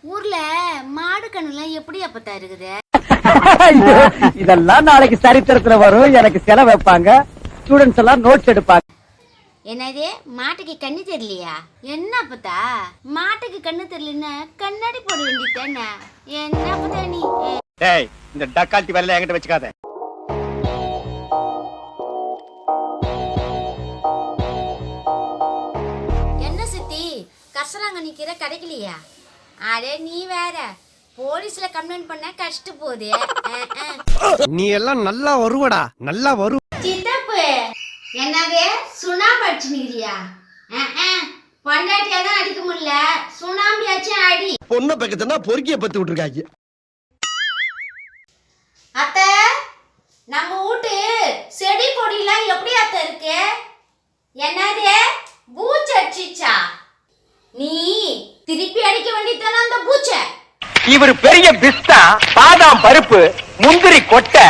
ஊர்ல மாடு கண்ணுலாம் எப்படி அப்பத்தா இருக்குது? இதெல்லாம் நாளைக்கு சரித்திரத்துல வரும். எனக்கு செலவு வைப்பாங்க, ஸ்டூடெண்ட்ஸ் எல்லாம் நோட்ஸ் எடுப்பாங்க. என்னது மாட்டுக்கு கண்ணு தெரியலையா? என்ன அப்பத்தா மாட்டுக்கு கண்ணு தெரியலன்னா கண்ணாடி போட வேண்டியதானே? என்ன அப்பத்தா நீ? டேய், இந்த டக்கால்ட்டி வேலையில என்கிட்ட வச்சுக்காத. என்ன சித்தி கசராங்கண்ணி கீரை கிடைக்கலையா? அடே நீ வேற போலீஸ்ல கம்ப்ளைண்ட் பண்ண கஷ்ட போகுது. நீ எல்லாம் நல்லா வருவடா, நல்லா வரு. சித்தப்பு என்னது சுண்ணாம்பு அடிச்சுக்கிறியா? பொண்டாட்டியா தான் அடிக்க முடியல, சுண்ணாம்பியாச்சும் அடி. பொண்ணை பக்கத்துனா பொறுக்கிய பத்து விட்டுருக்காங்க. அத்த நம்ம வீட்டு செடி கொடிலாம் எப்படி அத்த இருக்கு? என்னது பூச்சி அடிச்சிச்சா? நீ திருப்பி அடிக்க வேண்டியதானே அந்த பூச்சை. இவர் பெரிய பிஸ்தா, பாதாம் பருப்பு, முந்திரி கொட்டை.